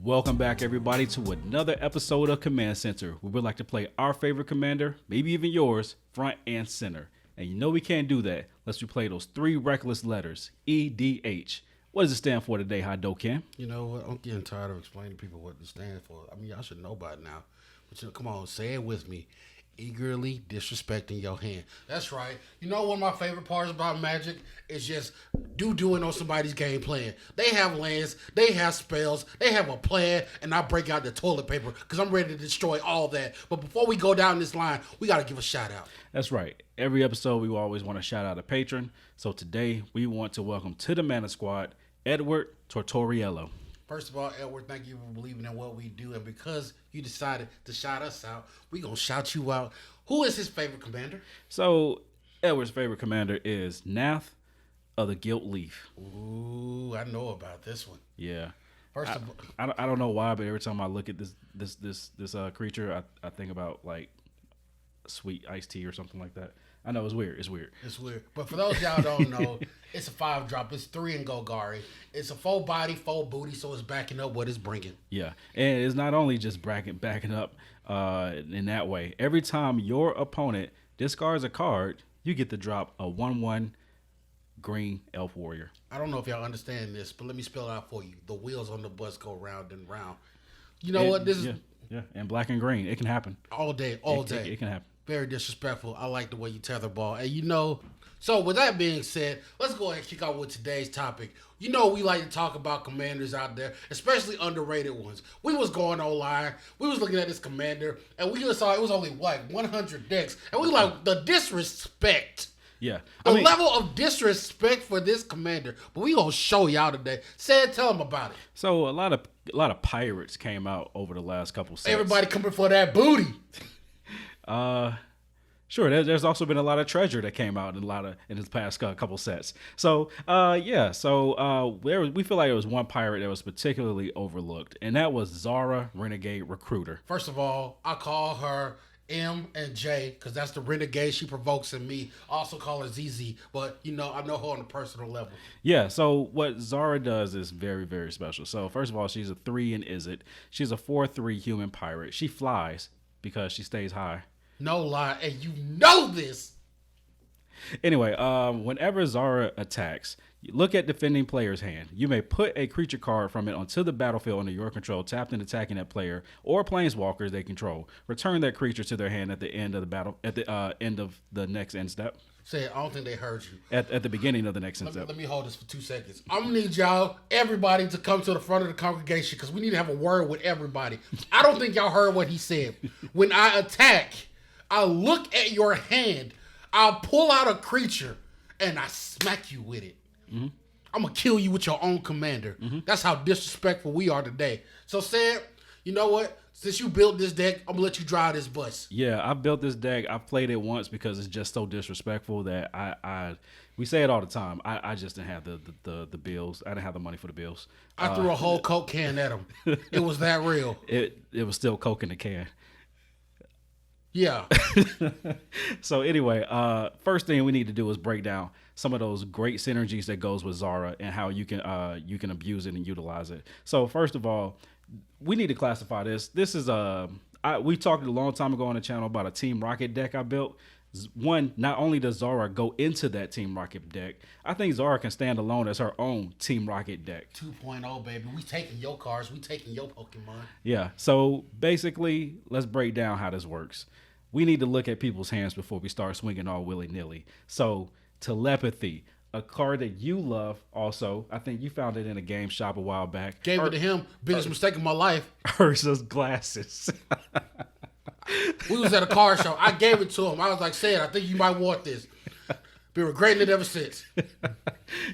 Welcome back, everybody, to another episode of Command Center. We would like to play our favorite commander, maybe even yours, front and center. And you know we can't do that unless we play those three reckless letters, EDH. What does it stand for today, Hadou-Ken? You know what? I'm getting tired of explaining to people what it stands for. I mean, y'all should know by now. But come on, say it with me. Eagerly disrespecting your hand. That's right. You know one of my favorite parts about Magic is just doing on somebody's game plan. They have lands, they have spells, they have a plan, and I break out the toilet paper because I'm ready to destroy all that. But before we go down this line, we got to give a shout out. That's right. Every episode, we always want to shout out a patron. So today, we want to welcome to the Mana Squad, Edward Tortoriello. First of all, Edward, thank you for believing in what we do. And because you decided to shout us out, we're going to shout you out. Who is his favorite commander? So, Edward's favorite commander is Nath of the gilt-leaf. Ooh, I know about this one. Yeah. First of all, I don't know why, but every time I look at this creature, I think about like sweet iced tea or something like that. I know it's weird. It's weird. But for those y'all don't know, it's a 5-drop. It's 3 in Golgari. It's a full body, full booty, so it's backing up what it's bringing. Yeah, and it's not only just backing up in that way. Every time your opponent discards a card, you get to drop a 1/1 green elf warrior. I don't know if y'all understand this, but let me spell it out for you. The wheels on the bus go round and round. You know what? This is and black and green. It can happen all day. It can happen. Very disrespectful. I like the way you tether ball. And you know, so with that being said, let's go ahead and kick out with today's topic. You know, we like to talk about commanders out there, especially underrated ones. We was going online. We was looking at this commander, and we just saw it was only, 100 decks. And we like, the disrespect. Yeah. The level of disrespect for this commander. But we gonna show y'all today. Ced, tell them about it. So a lot of pirates came out over the last couple sets. Everybody coming for that booty. Sure. There's also been a lot of treasure that came out in this past couple sets. So we feel like there was one pirate that was particularly overlooked, and that was Zara, Renegade Recruiter. First of all, I call her M and J because that's the renegade she provokes in me. I also call her ZZ, but I know her on a personal level. Yeah, so what Zara does is very, very special. So first of all, she's a 3 in Izzet. She's a 4/3 human pirate. She flies because she stays high. No lie, and you know this. Anyway, whenever Zara attacks, look at defending player's hand. You may put a creature card from it onto the battlefield under your control, tapped and attacking that player or planeswalkers they control. Return that creature to their hand at the end of the battle, at the end of the next end step. Say, I don't think they heard you. At the beginning of the next end step. Let me hold this for 2 seconds. I'm gonna need y'all, everybody, to come to the front of the congregation because we need to have a word with everybody. I don't think y'all heard what he said. When I attack, I look at your hand, I'll pull out a creature, and I smack you with it. Mm-hmm. I'm going to kill you with your own commander. Mm-hmm. That's how disrespectful we are today. So, Ced, you know what? Since you built this deck, I'm going to let you drive this bus. Yeah, I built this deck. I've played it once because it's just so disrespectful that we say it all the time. I just didn't have the bills. I didn't have the money for the bills. I threw a whole Coke can at him. It was that real. It was still Coke in the can. Yeah. So anyway, first thing we need to do is break down some of those great synergies that goes with Zara and how you can abuse it and utilize it. So first of all, we need to classify this. This is we talked a long time ago on the channel about a Team Rocket deck I built. One, not only does Zara go into that Team Rocket deck, I think Zara can stand alone as her own Team Rocket deck. 2.0, baby. We taking your cards. We taking your Pokemon. Yeah. So basically, let's break down how this works. We need to look at people's hands before we start swinging all willy-nilly. So telepathy, a card that you love also. I think you found it in a game shop a while back. Gave it to him. Biggest mistake of my life. Ursa's glasses. We was at a car show. I gave it to him. I was like, Ced, I think you might want this. Been regretting it ever since.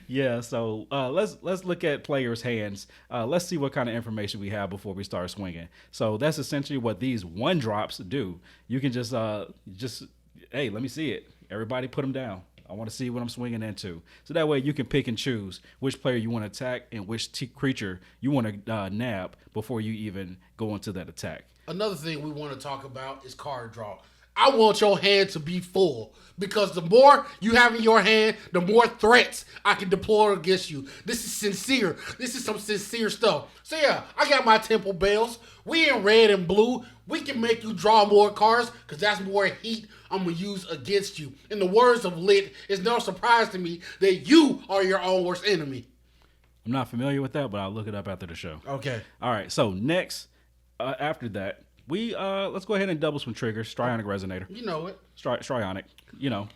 Yeah, so let's look at players' hands. Let's see what kind of information we have before we start swinging. So that's essentially what these 1-drops do. You can just hey, let me see it. Everybody put them down. I want to see what I'm swinging into. So that way you can pick and choose which player you want to attack and which creature you want to nab before you even go into that attack. Another thing we want to talk about is card draw. I want your hand to be full. Because the more you have in your hand, the more threats I can deploy against you. This is sincere. This is some sincere stuff. So yeah, I got my temple bells. We in red and blue. We can make you draw more cards because that's more heat I'm going to use against you. In the words of Lit, it's no surprise to me that you are your own worst enemy. I'm not familiar with that, but I'll look it up after the show. Okay. All right. So next, after that, we let's go ahead and double some triggers. Strionic Resonator. You know it. Strionic. You know.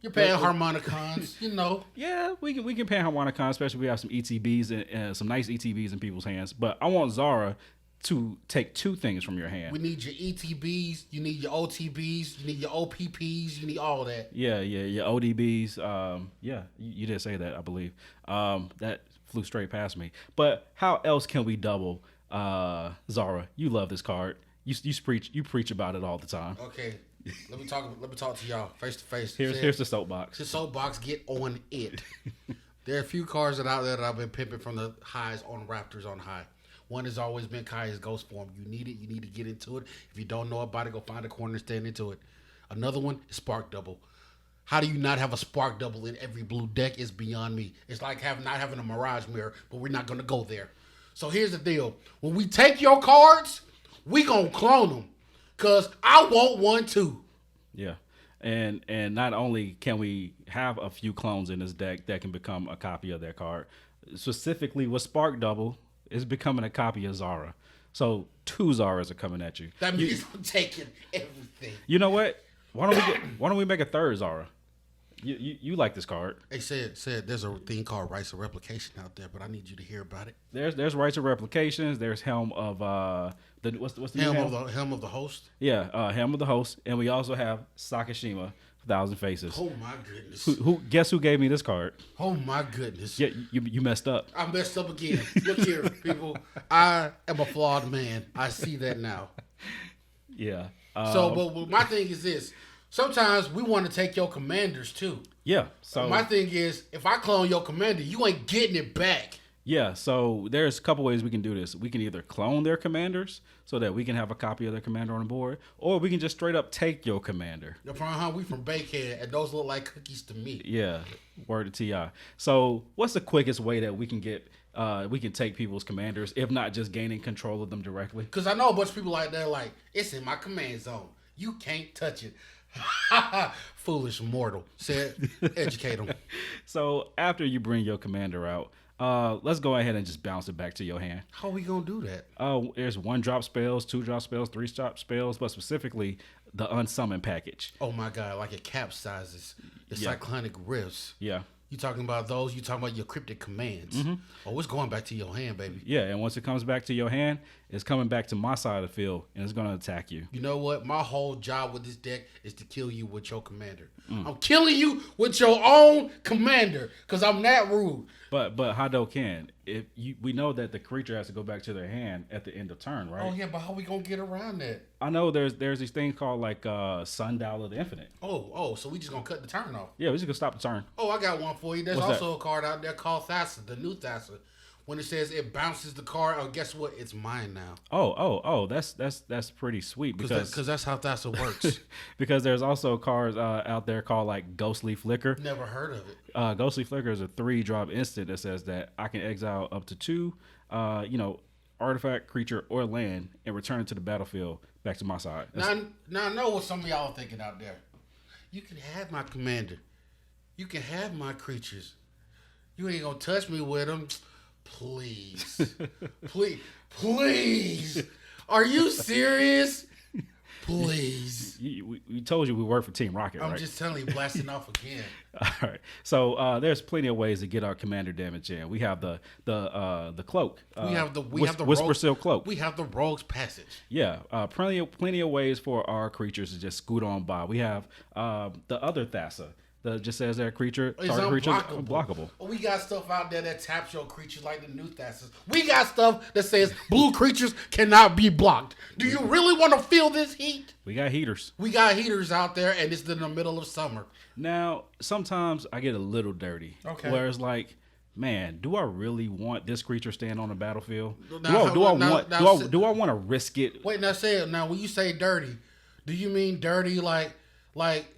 You're paying Harmonicons. You know. Yeah, we can pay Harmonicons, especially if we have some ETBs and some nice ETBs in people's hands. But I want Zara to take two things from your hand. We need your ETBs. You need your OTBs. You need your OPPs. You need all that. Yeah, your ODBs. Yeah, you did say that, I believe. That flew straight past me. But how else can we double Zara? You love this card. You preach about it all the time. Okay, let me talk to y'all face to face. Here's the soapbox. The soapbox, get on it. There are a few cards out there that I've been pimping from the highs on Raptors on high. One has always been Kaya's Ghost Form. You need it. You need to get into it. If you don't know about it, go find a corner and stand into it. Another one is Spark Double. How do you not have a Spark Double in every blue deck is beyond me. It's like not having a Mirage Mirror, but we're not going to go there. So here's the deal. When we take your cards, we going to clone them because I want one too. Yeah. And not only can we have a few clones in this deck that can become a copy of that card, specifically with Spark Double, it's becoming a copy of Zara. So 2 Zaras are coming at you. That means I'm taking everything. You know what? Why don't we make a third Zara? You like this card. They said there's a thing called Rights of Replication out there, but I need you to hear about it. There's Rights of Replications. There's Helm of what's the Helm of the Host. Yeah, Helm of the Host, and we also have Sakashima, 1,000 Faces. Oh my goodness! Who guess who gave me this card? Oh my goodness! Yeah, you messed up. I messed up again. Look here, people. I am a flawed man. I see that now. Yeah. But my thing is this. Sometimes we want to take your commanders too. Yeah. So my thing is, if I clone your commander, you ain't getting it back. Yeah. So there's a couple ways we can do this. We can either clone their commanders so that we can have a copy of their commander on the board, or we can just straight up take your commander. We from Bakehead, and those look like cookies to me. Yeah. Word to Ti. So what's the quickest way that we can get? We can take people's commanders, if not just gaining control of them directly. Because I know a bunch of people like that, like it's in my command zone. You can't touch it. Foolish mortal. Said, educate them. So after you bring your commander out, let's go ahead and just bounce it back to your hand. How are we gonna do that? There's 1-drop spells, 2-drop spells, 3-drop spells, but specifically the unsummon package. Oh my god, like it capsizes the cyclonic rifts. Yeah. You talking about those? You talking about your cryptic commands? Mm-hmm. Oh, it's going back to your hand, baby. Yeah, and once it comes back to your hand, it's coming back to my side of the field, and it's going to attack you. You know what? My whole job with this deck is to kill you with your commander. I'm killing you with your own commander because I'm that rude. But Hadou-Ken, we know that the creature has to go back to their hand at the end of turn, right? Oh yeah, but how we gonna get around that? I know there's these things called like Sundial of the Infinite. Oh, so we just gonna cut the turn off? Yeah, we just gonna stop the turn. Oh, I got one for you. There's What's also that? a card out there called Thassa, the new Thassa. When it says it bounces the card, oh, guess what? It's mine now. Oh, that's pretty sweet because that's how Thassa works. Because there's also cards out there called like Ghostly Flicker. Never heard of it. Ghostly Flicker is a 3-drop instant that says that I can exile up to 2, artifact, creature, or land and return it to the battlefield back to my side. Now I know what some of y'all are thinking out there. You can have my commander. You can have my creatures. You ain't gonna touch me with them. Please. Please. Are you serious? Please. We told you we work for Team Rocket, right? I'm just telling you, blasting off again. All right. So there's plenty of ways to get our commander damage in. We have the cloak. We have the Whisper Seal cloak. We have the Rogue's Passage. Yeah. Plenty of ways for our creatures to just scoot on by. We have the other Thassa. That just says that creature is unblockable. We got stuff out there that taps your creatures like the new Thassas. We got stuff that says blue creatures cannot be blocked. Do you really want to feel this heat? We got heaters. We got heaters out there, and it's in the middle of summer. Now, sometimes I get a little dirty. Okay. Where it's like, man, do I really want this creature staying on the battlefield? Do I want to risk it? Wait, now say it. Now, when you say dirty, Do you mean dirty like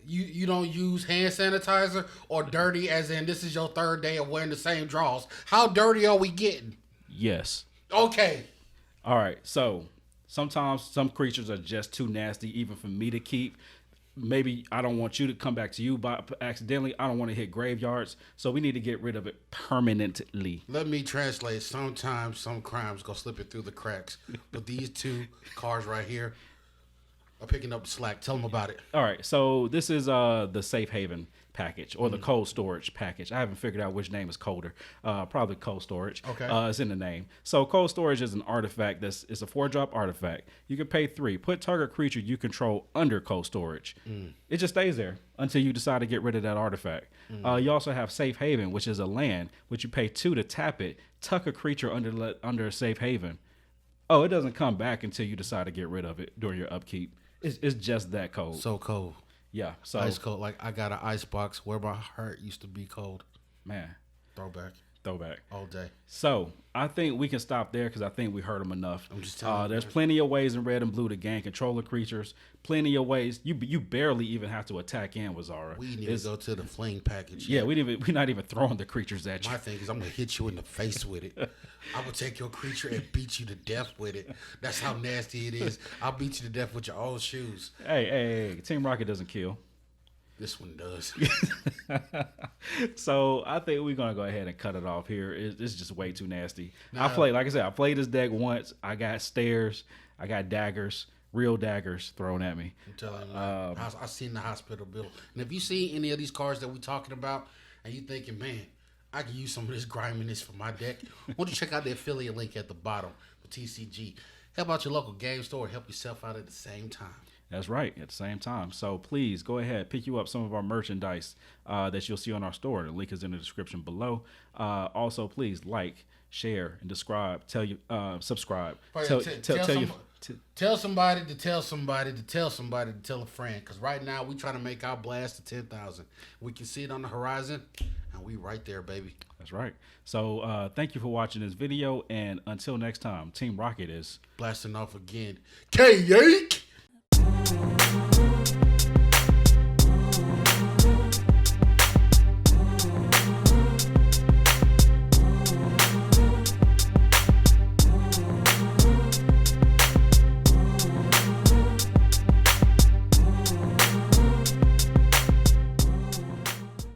you don't use hand sanitizer, or dirty as in this is your third day of wearing the same drawers? How dirty are we getting? Yes. Okay. All right. So sometimes some creatures are just too nasty even for me to keep. Maybe I don't want you to come back to you by accidentally. I don't want to hit graveyards. So we need to get rid of it permanently. Let me translate. Sometimes some crimes go slipping through the cracks. But these two cards right here are picking up the slack. Tell them about it. All right. So this is the Safe Haven package or the cold storage package. I haven't figured out which name is colder. Probably cold storage. Okay. It's in the name. So cold storage is an artifact it's a 4-drop artifact. You can pay 3. Put target creature you control under cold storage. It just stays there until you decide to get rid of that artifact. You also have Safe Haven, which is a land, which you pay 2 to tap it. Tuck a creature under Safe Haven. Oh, it doesn't come back until you decide to get rid of it during your upkeep. It's just that cold. So cold. Yeah, so Ice cold. Like I got an ice box where my heart used to be cold. Man, Throwback all day. So I think we can stop there because I think we heard them enough. I'm just telling you. There's plenty of ways in Red and Blue to gain control of creatures. Plenty of ways. You barely even have to attack in with Zara. We need to go to the Fling package. Yeah, we're not even throwing the creatures at you. My thing is I'm gonna hit you in the face with it. I will take your creature and beat you to death with it. That's how nasty it is. I'll beat you to death with your own shoes. Hey, Team Rocket doesn't kill. This one does. So I think we're gonna go ahead and cut it off here. It's just way too nasty. Nah. I played this deck once. I got stairs. I got daggers, real daggers thrown at me. I'm telling you, I seen the hospital bill. And if you see any of these cards that we talking about, and you thinking, man, I can use some of this griminess for my deck, why don't you check out the affiliate link at the bottom for TCG? Help out your local game store. Help yourself out at the same time. That's right, at the same time. So please go ahead, pick you up some of our merchandise that you'll see on our store. The link is in the description below. Also, please like, share, and subscribe. Subscribe. Tell somebody to tell somebody to tell somebody to tell a friend. Because right now we trying to make our blast to 10,000. We can see it on the horizon, and we right there, baby. That's right. So thank you for watching this video, and until next time, Team Rocket is blasting off again. K-Yank!